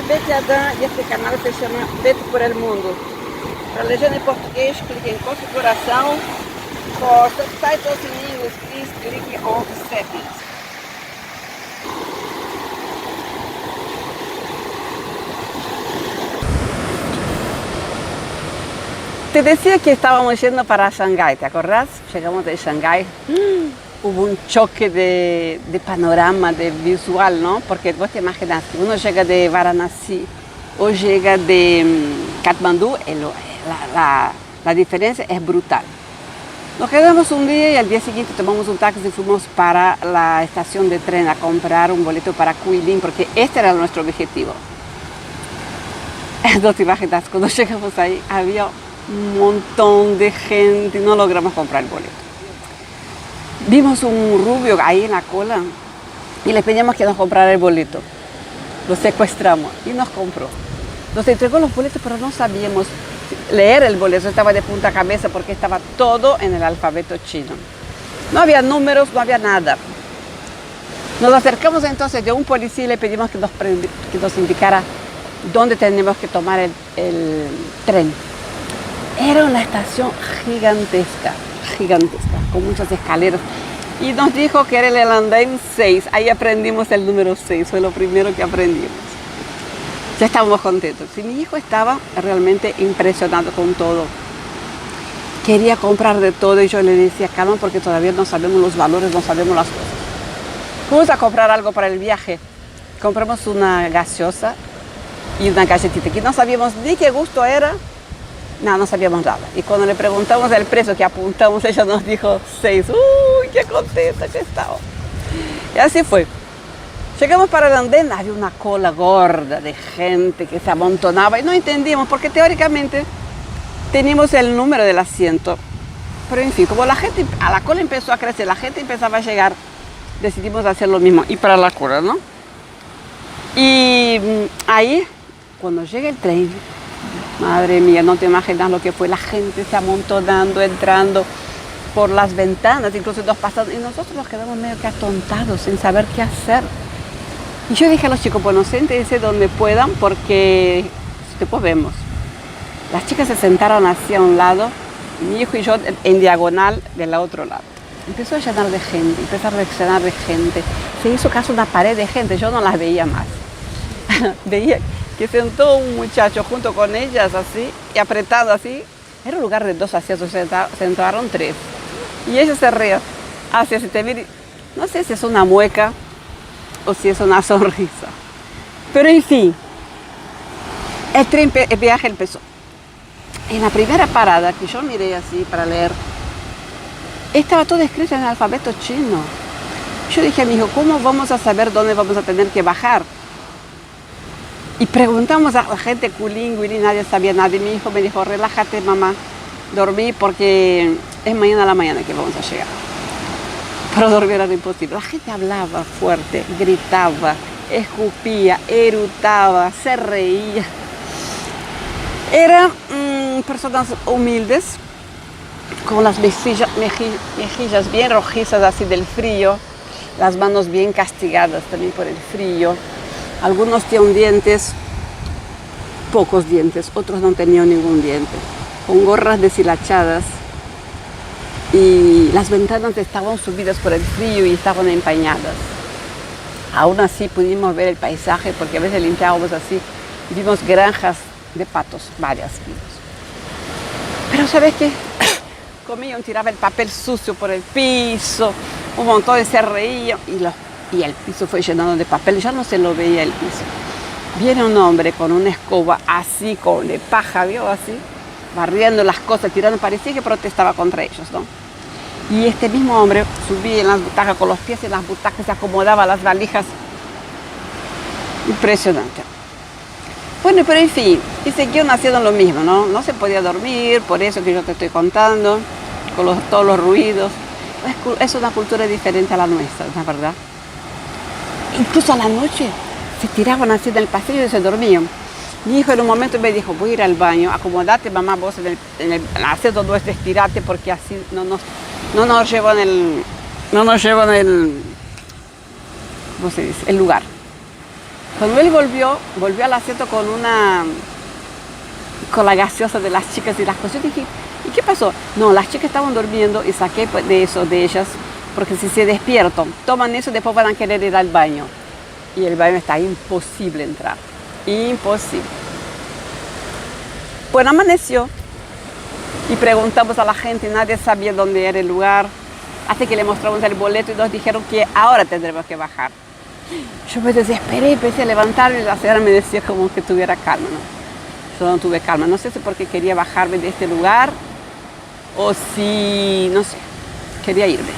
Betty Adán e este canal se chama Betty por el Mundo. Para legenda em português, clique em configuração. For subtitles in English, please click on settings. Te decía que estábamos yendo para Shanghái, ¿te acordás? Llegamos de Shanghái. Hubo un choque de panorama, de visual, ¿no? Porque vos te imaginas, uno llega de Varanasi o llega de Katmandú, la diferencia es brutal. Nos quedamos un día y al día siguiente tomamos un taxi y fuimos para la estación de tren a comprar un boleto para Guilin, porque este era nuestro objetivo. No te imaginas, cuando llegamos ahí había un montón de gente y no logramos comprar el boleto. Vimos un rubio ahí en la cola y le pedimos que nos comprara el boleto. Lo secuestramos y nos compró. Nos entregó los boletos, pero no sabíamos leer el boleto. Estaba de punta cabeza porque estaba todo en el alfabeto chino. No había números, no había nada. Nos acercamos entonces de un policía y le pedimos que nos indicara dónde teníamos que tomar el tren. Era una estación gigantesca, con muchas escaleras. Y nos dijo que era el andén 6. Ahí aprendimos el número 6, fue lo primero que aprendimos. Ya estábamos contentos. Y mi hijo estaba realmente impresionado con todo. Quería comprar de todo y yo le decía, calma, porque todavía no sabemos los valores, no sabemos las cosas. Fuimos a comprar algo para el viaje. Compramos una gaseosa y una galletita que no sabíamos ni qué gusto era. No sabíamos nada. Y cuando le preguntamos el precio que apuntamos, ella nos dijo 6. ¡Uy, qué contenta que estaba! Y así fue. Llegamos para el andén, había una cola gorda de gente que se amontonaba y no entendimos, porque teóricamente teníamos el número del asiento. Pero en fin, como la cola empezó a crecer, la gente empezaba a llegar, decidimos hacer lo mismo, ir para la cola, ¿no? Y ahí, cuando llega el tren, madre mía, no te imaginas lo que fue, la gente se amontonando, entrando por las ventanas, incluso nos pasaron, y nosotros nos quedamos medio que atontados, sin saber qué hacer. Y yo dije a los chicos, bueno, siéntense donde puedan, porque después vemos. Las chicas se sentaron hacia un lado, mi hijo y yo en diagonal del otro lado. Empezó a llenar de gente, se hizo casi una pared de gente, yo no las veía más. Veía que sentó un muchacho junto con ellas así, y apretado así. Era un lugar de 2 asientos, sentaron 3. Y ella se ríe, hacia si te mira, no sé si es una mueca o si es una sonrisa. Pero en fin, el viaje empezó. En la primera parada que yo miré así para leer, estaba todo escrito en el alfabeto chino. Yo dije a mi hijo, ¿cómo vamos a saber dónde vamos a tener que bajar? Y preguntamos a la gente, Guilin, nadie sabía nada. Y mi hijo me dijo, relájate mamá, dormí porque es mañana a la mañana que vamos a llegar. Pero dormir era imposible. La gente hablaba fuerte, gritaba, escupía, eructaba, se reía. Eran personas humildes, con las mejillas bien rojizas así del frío, las manos bien castigadas también por el frío. Algunos tenían dientes, pocos dientes, otros no tenían ningún diente, con gorras deshilachadas y las ventanas estaban subidas por el frío y estaban empañadas. Aún así pudimos ver el paisaje porque a veces limpiábamos así, vimos granjas de patos, varias vimos. Pero ¿sabes qué? Comían, tiraban el papel sucio por el piso, un montón de se reían y el piso fue llenado de papel, ya no se lo veía el piso. Viene un hombre con una escoba así, con de paja, ¿vio? Así, barriendo las cosas, tirando, parecía que protestaba contra ellos, ¿no? Y este mismo hombre subía en las butacas con los pies en las butacas, se acomodaba las valijas. Impresionante. Bueno, pero en fin, y siguieron haciendo lo mismo, ¿no? No se podía dormir, por eso que yo te estoy contando, con todos los ruidos. Es una cultura diferente a la nuestra, ¿no es verdad? Incluso a la noche se tiraban así del pasillo y se dormían. Mi hijo en un momento me dijo, voy a ir al baño, acomodate mamá vos en el asiento nuestro, estirate porque así no nos llevan ¿cómo se dice? El lugar. Cuando él volvió al asiento con la gaseosa de las chicas y las cosas. Yo dije, ¿y qué pasó? No, las chicas estaban durmiendo y saqué de ellas, porque si se despiertan, toman eso, después van a querer ir al baño. Y el baño está imposible entrar, imposible. Bueno, amaneció y preguntamos a la gente, nadie sabía dónde era el lugar, hasta que le mostramos el boleto y nos dijeron que ahora tendremos que bajar. Yo me desesperé, empecé a levantarme y la señora me decía como que tuviera calma, ¿no? Yo no tuve calma, no sé si porque quería bajarme de este lugar o si, no sé, quería irme.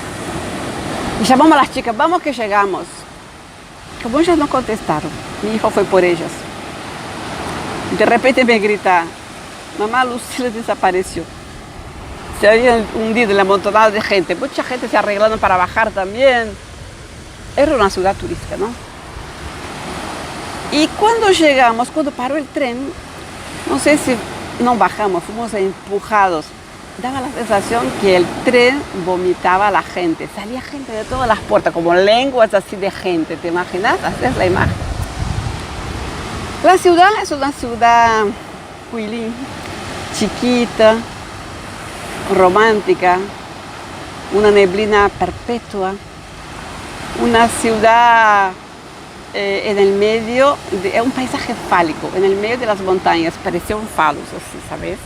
Y llamamos a las chicas, vamos que llegamos. Como ellas no contestaron, mi hijo fue por ellas. De repente me grita, mamá, Lucila desapareció. Se había hundido en la amontonada de gente, mucha gente se arreglando para bajar también. Era una ciudad turística, ¿no? Y cuando llegamos, cuando paró el tren, no sé si no bajamos, fuimos empujados. Daba la sensación que el tren vomitaba a la gente. Salía gente de todas las puertas, como lenguas así de gente. ¿Te imaginas? Haces la imagen. La ciudad es una ciudad Huilín, chiquita, romántica, una neblina perpetua, una ciudad en el medio, es un paisaje fálico, en el medio de las montañas, parecía un falus, así, ¿sabes?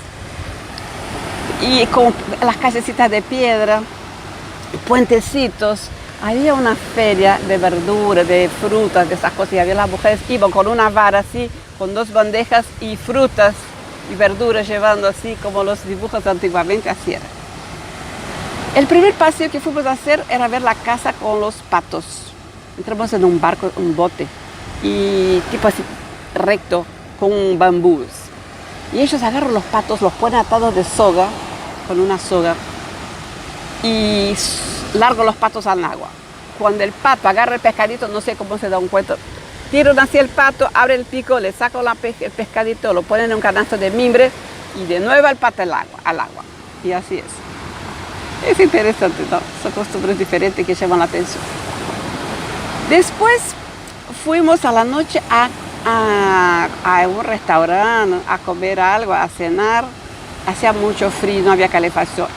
Y con las callecitas de piedra, puentecitos, había una feria de verduras, de frutas, de esas cosas, y había las mujeres iban con una vara así, con 2 bandejas y frutas y verduras llevando así como los dibujos antiguamente así era. El primer paseo que fuimos a hacer era ver la casa con los patos. Entramos en un barco, un bote, y tipo así, recto, con bambús. Y ellos agarran los patos, los ponen atados de soga, con una soga, y largan los patos al agua. Cuando el pato agarra el pescadito, no sé cómo se da un cuento, tiran hacia el pato, abre el pico, le sacan el pescadito, lo ponen en un canasto de mimbre, y de nuevo el pato al agua. Y así es. Es interesante, ¿no? Son costumbres diferentes que llaman la atención. Después fuimos a la noche a un restaurante, a comer algo, a cenar. Hacía mucho frío, no había calefacción.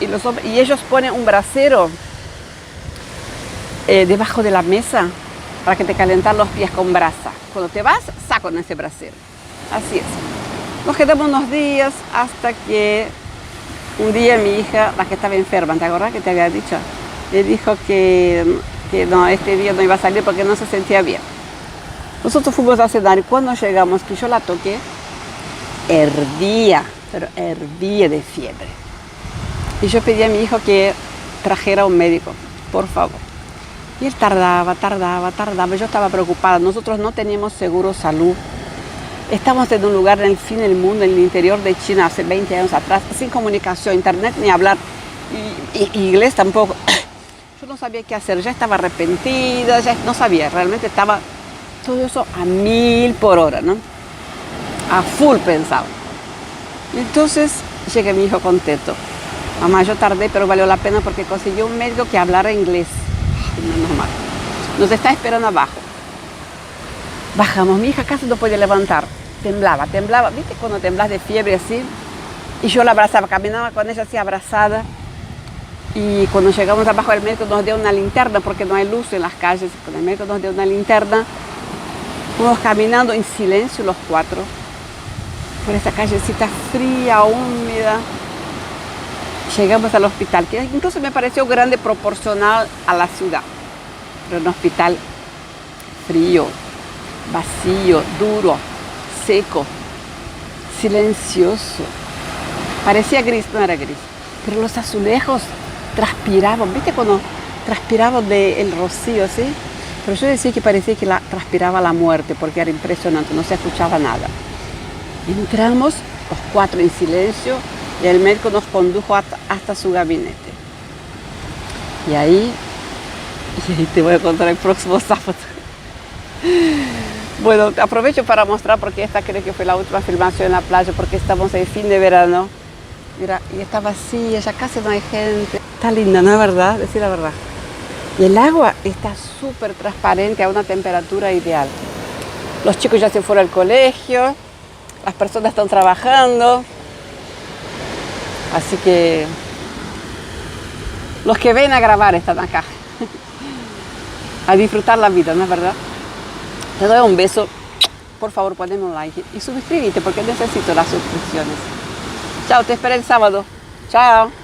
Y ellos ponen un brasero debajo de la mesa para que te calentar los pies con brasa. Cuando te vas, sacan ese brasero. Así es. Nos quedamos unos días hasta que un día mi hija, la que estaba enferma, ¿te acuerdas que te había dicho? Le dijo que no, este día no iba a salir porque no se sentía bien. Nosotros fuimos a cenar y cuando llegamos, que yo la toqué, hervía, pero hervía de fiebre. Y yo pedí a mi hijo que trajera un médico, por favor. Y él tardaba. Yo estaba preocupada. Nosotros no teníamos seguro salud. Estamos en un lugar en el fin del mundo, en el interior de China, hace 20 años atrás, sin comunicación, internet ni hablar, y inglés tampoco. Yo no sabía qué hacer, ya estaba arrepentida, ya no sabía, realmente estaba todo eso a 1000 por hora, ¿no? A full pensaba. Entonces llega mi hijo contento. Mamá, yo tardé, pero valió la pena porque consiguió un médico que hablara inglés. Menos mal. Nos está esperando abajo. Bajamos, mi hija casi no podía levantar. Temblaba. ¿Viste cuando temblas de fiebre así? Y yo la abrazaba, caminaba con ella así abrazada. Y cuando llegamos abajo, el médico nos dio una linterna, porque no hay luz en las calles. Cuando el médico nos dio una linterna, fuimos caminando en silencio los 4, por esa callecita fría, húmeda. Llegamos al hospital, que incluso me pareció grande proporcional a la ciudad. Pero un hospital frío, vacío, duro, seco, silencioso. Parecía gris, no era gris. Pero los azulejos transpiraban, ¿viste cuando transpiraban del rocío, sí? Pero yo decía que parecía que transpiraba la muerte, porque era impresionante, no se escuchaba nada. Entramos los 4 en silencio y el médico nos condujo hasta su gabinete. Y ahí te voy a contar el próximo sábado. Bueno, aprovecho para mostrar, porque esta creo que fue la última filmación en la playa, porque estamos en fin de verano. Mira, y está vacía, ya casi no hay gente. Está linda, ¿no es verdad? Decir la verdad. Y el agua está súper transparente a una temperatura ideal. Los chicos ya se fueron al colegio, las personas están trabajando, así que los que ven a grabar están acá, a disfrutar la vida, ¿no es verdad? Te doy un beso, por favor poneme un like y suscríbete porque necesito las suscripciones. Chao, te espero el sábado. Chao.